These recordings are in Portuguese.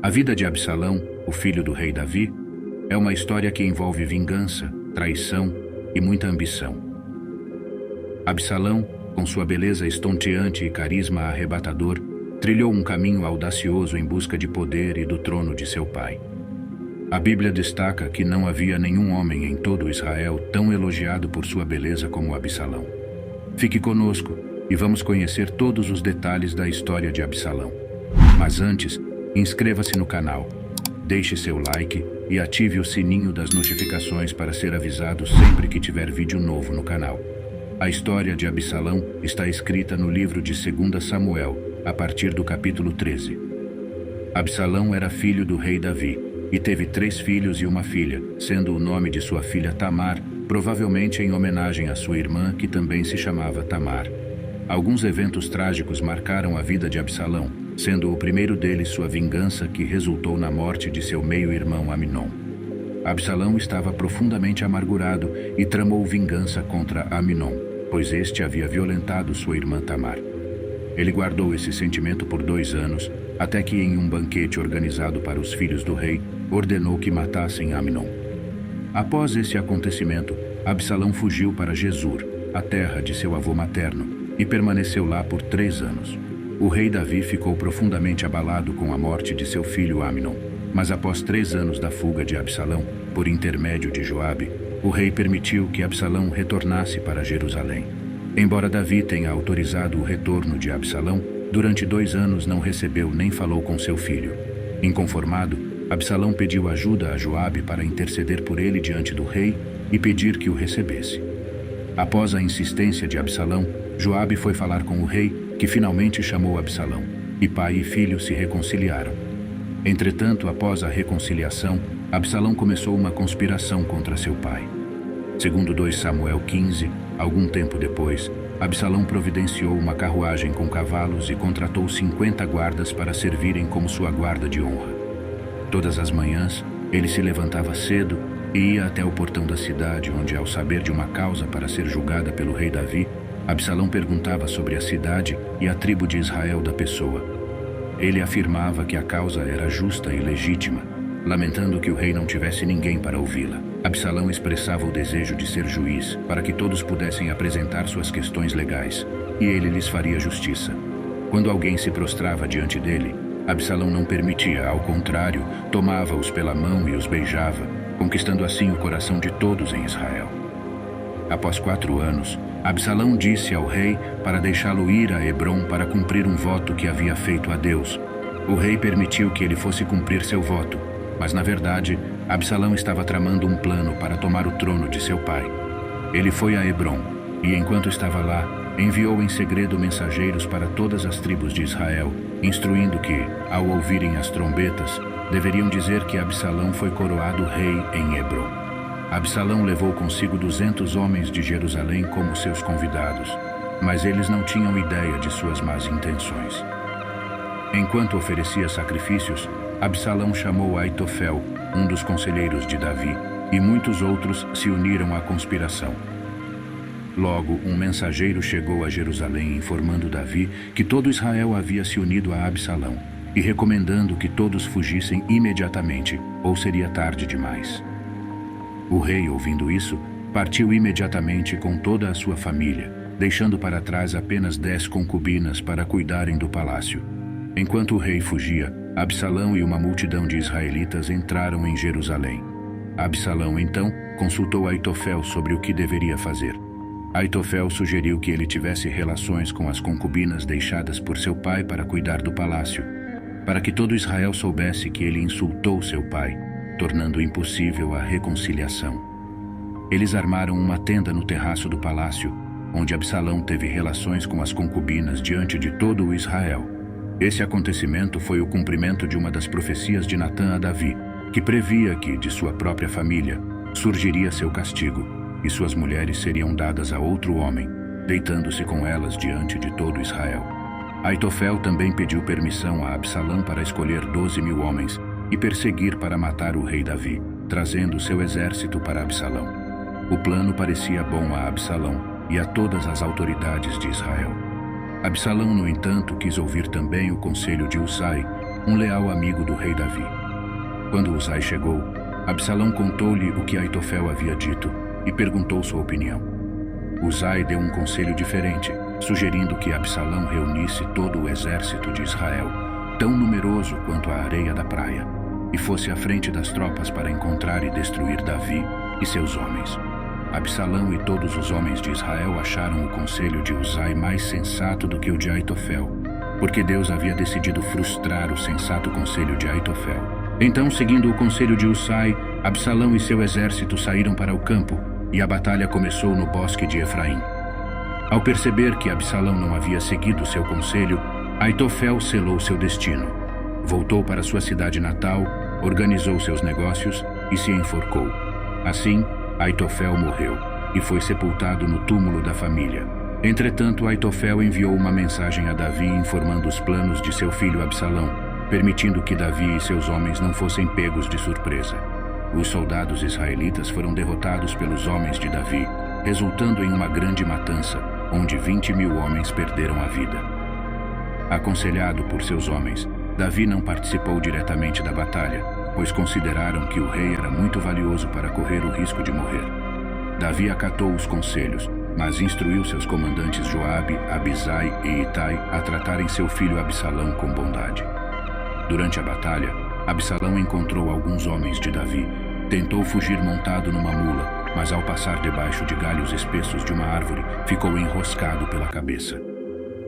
A vida de Absalão, o filho do rei Davi, é uma história que envolve vingança, traição e muita ambição. Absalão, com sua beleza estonteante e carisma arrebatador, trilhou um caminho audacioso em busca de poder e do trono de seu pai. A Bíblia destaca que não havia nenhum homem em todo Israel tão elogiado por sua beleza como Absalão. Fique conosco e vamos conhecer todos os detalhes da história de Absalão. Mas antes, inscreva-se no canal, deixe seu like e ative o sininho das notificações para ser avisado sempre que tiver vídeo novo no canal. A história de Absalão está escrita no livro de 2 Samuel, a partir do capítulo 13. Absalão era filho do rei Davi e teve 3 filhos e uma filha, sendo o nome de sua filha Tamar, provavelmente em homenagem à sua irmã, que também se chamava Tamar. Alguns eventos trágicos marcaram a vida de Absalão, sendo o primeiro deles sua vingança, que resultou na morte de seu meio-irmão Amnon. Absalão estava profundamente amargurado e tramou vingança contra Amnon, pois este havia violentado sua irmã Tamar. Ele guardou esse sentimento por 2 anos, até que em um banquete organizado para os filhos do rei, ordenou que matassem Amnon. Após esse acontecimento, Absalão fugiu para Gesur, a terra de seu avô materno, e permaneceu lá por 3 anos. O rei Davi ficou profundamente abalado com a morte de seu filho Amnon, mas após 3 anos da fuga de Absalão, por intermédio de Joabe, o rei permitiu que Absalão retornasse para Jerusalém. Embora Davi tenha autorizado o retorno de Absalão, durante 2 anos não recebeu nem falou com seu filho. Inconformado, Absalão pediu ajuda a Joabe para interceder por ele diante do rei e pedir que o recebesse. Após a insistência de Absalão, Joabe foi falar com o rei, que finalmente chamou Absalão, e pai e filho se reconciliaram. Entretanto, após a reconciliação, Absalão começou uma conspiração contra seu pai. Segundo 2 Samuel 15, algum tempo depois, Absalão providenciou uma carruagem com cavalos e contratou 50 guardas para servirem como sua guarda de honra. Todas as manhãs, ele se levantava cedo e ia até o portão da cidade, onde, ao saber de uma causa para ser julgada pelo rei Davi, Absalão perguntava sobre a cidade e a tribo de Israel da pessoa. Ele afirmava que a causa era justa e legítima, lamentando que o rei não tivesse ninguém para ouvi-la. Absalão expressava o desejo de ser juiz, para que todos pudessem apresentar suas questões legais, e ele lhes faria justiça. Quando alguém se prostrava diante dele, Absalão não permitia, ao contrário, tomava-os pela mão e os beijava, conquistando assim o coração de todos em Israel. Após 4 anos, Absalão disse ao rei para deixá-lo ir a Hebrom para cumprir um voto que havia feito a Deus. O rei permitiu que ele fosse cumprir seu voto, mas na verdade, Absalão estava tramando um plano para tomar o trono de seu pai. Ele foi a Hebrom e, enquanto estava lá, enviou em segredo mensageiros para todas as tribos de Israel, instruindo que, ao ouvirem as trombetas, deveriam dizer que Absalão foi coroado rei em Hebrom. Absalão levou consigo 200 homens de Jerusalém como seus convidados, mas eles não tinham ideia de suas más intenções. Enquanto oferecia sacrifícios, Absalão chamou Aitofel, um dos conselheiros de Davi, e muitos outros se uniram à conspiração. Logo, um mensageiro chegou a Jerusalém informando Davi que todo Israel havia se unido a Absalão e recomendando que todos fugissem imediatamente, ou seria tarde demais. O rei, ouvindo isso, partiu imediatamente com toda a sua família, deixando para trás apenas 10 concubinas para cuidarem do palácio. Enquanto o rei fugia, Absalão e uma multidão de israelitas entraram em Jerusalém. Absalão, então, consultou Aitofel sobre o que deveria fazer. Aitofel sugeriu que ele tivesse relações com as concubinas deixadas por seu pai para cuidar do palácio, para que todo Israel soubesse que ele insultou seu pai, tornando impossível a reconciliação. Eles armaram uma tenda no terraço do palácio, onde Absalão teve relações com as concubinas diante de todo o Israel. Esse acontecimento foi o cumprimento de uma das profecias de Natã a Davi, que previa que, de sua própria família, surgiria seu castigo, e suas mulheres seriam dadas a outro homem, deitando-se com elas diante de todo Israel. Aitofel também pediu permissão a Absalão para escolher 12.000 homens e perseguir para matar o rei Davi, trazendo seu exército para Absalão. O plano parecia bom a Absalão e a todas as autoridades de Israel. Absalão, no entanto, quis ouvir também o conselho de Husai, um leal amigo do rei Davi. Quando Uzai chegou, Absalão contou-lhe o que Aitofel havia dito e perguntou sua opinião. Uzai deu um conselho diferente, sugerindo que Absalão reunisse todo o exército de Israel, tão numeroso quanto a areia da praia, e fosse à frente das tropas para encontrar e destruir Davi e seus homens. Absalão e todos os homens de Israel acharam o conselho de Uzai mais sensato do que o de Aitofel, porque Deus havia decidido frustrar o sensato conselho de Aitofel. Então, seguindo o conselho de Uzai, Absalão e seu exército saíram para o campo, e a batalha começou no bosque de Efraim. Ao perceber que Absalão não havia seguido seu conselho, Aitofel selou seu destino. Voltou para sua cidade natal, organizou seus negócios e se enforcou. Assim, Aitofel morreu e foi sepultado no túmulo da família. Entretanto, Aitofel enviou uma mensagem a Davi informando os planos de seu filho Absalão, permitindo que Davi e seus homens não fossem pegos de surpresa. Os soldados israelitas foram derrotados pelos homens de Davi, resultando em uma grande matança, onde 20.000 homens perderam a vida. Aconselhado por seus homens, Davi não participou diretamente da batalha, pois consideraram que o rei era muito valioso para correr o risco de morrer. Davi acatou os conselhos, mas instruiu seus comandantes Joabe, Abisai e Itai a tratarem seu filho Absalão com bondade. Durante a batalha, Absalão encontrou alguns homens de Davi. Tentou fugir montado numa mula, mas ao passar debaixo de galhos espessos de uma árvore, ficou enroscado pela cabeça.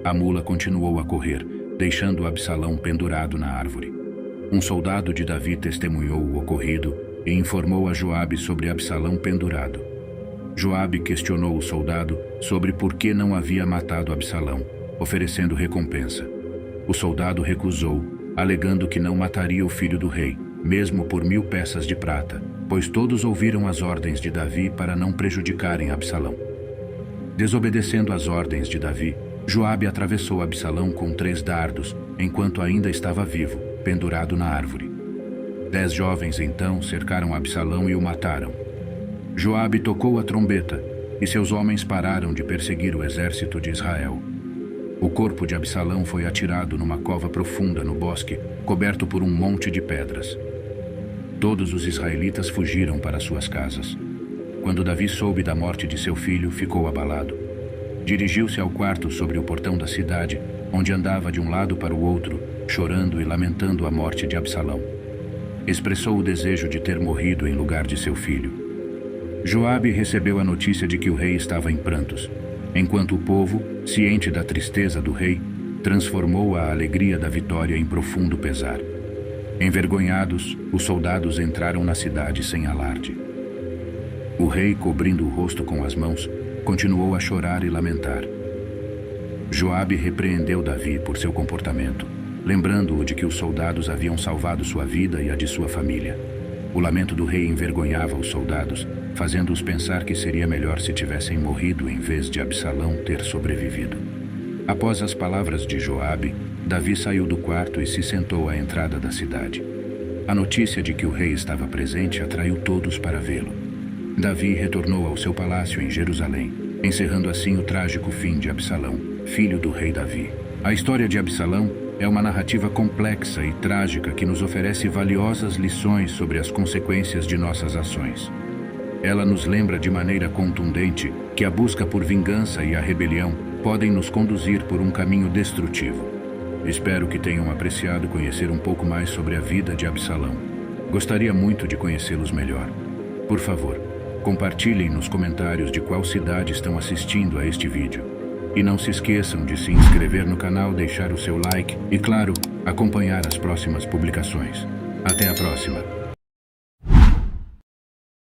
A mula continuou a correr, deixando Absalão pendurado na árvore. Um soldado de Davi testemunhou o ocorrido e informou a Joabe sobre Absalão pendurado. Joabe questionou o soldado sobre por que não havia matado Absalão, oferecendo recompensa. O soldado recusou, alegando que não mataria o filho do rei, mesmo por 1000 peças de prata, pois todos ouviram as ordens de Davi para não prejudicarem Absalão. Desobedecendo às ordens de Davi, Joabe atravessou Absalão com 3 dardos, enquanto ainda estava vivo, pendurado na árvore. 10 jovens então cercaram Absalão e o mataram. Joabe tocou a trombeta, e seus homens pararam de perseguir o exército de Israel. O corpo de Absalão foi atirado numa cova profunda no bosque, coberto por um monte de pedras. Todos os israelitas fugiram para suas casas. Quando Davi soube da morte de seu filho, ficou abalado. Dirigiu-se ao quarto sobre o portão da cidade, onde andava de um lado para o outro, chorando e lamentando a morte de Absalão. Expressou o desejo de ter morrido em lugar de seu filho. Joabe recebeu a notícia de que o rei estava em prantos, enquanto o povo, ciente da tristeza do rei, transformou a alegria da vitória em profundo pesar. Envergonhados, os soldados entraram na cidade sem alarde. O rei, cobrindo o rosto com as mãos, continuou a chorar e lamentar. Joabe repreendeu Davi por seu comportamento, lembrando-o de que os soldados haviam salvado sua vida e a de sua família. O lamento do rei envergonhava os soldados, fazendo-os pensar que seria melhor se tivessem morrido em vez de Absalão ter sobrevivido. Após as palavras de Joabe, Davi saiu do quarto e se sentou à entrada da cidade. A notícia de que o rei estava presente atraiu todos para vê-lo. Davi retornou ao seu palácio em Jerusalém, encerrando assim o trágico fim de Absalão, filho do rei Davi. A história de Absalão é uma narrativa complexa e trágica que nos oferece valiosas lições sobre as consequências de nossas ações. Ela nos lembra de maneira contundente que a busca por vingança e a rebelião podem nos conduzir por um caminho destrutivo. Espero que tenham apreciado conhecer um pouco mais sobre a vida de Absalão. Gostaria muito de conhecê-los melhor. Por favor, compartilhem nos comentários de qual cidade estão assistindo a este vídeo. E não se esqueçam de se inscrever no canal, deixar o seu like e, claro, acompanhar as próximas publicações. Até a próxima!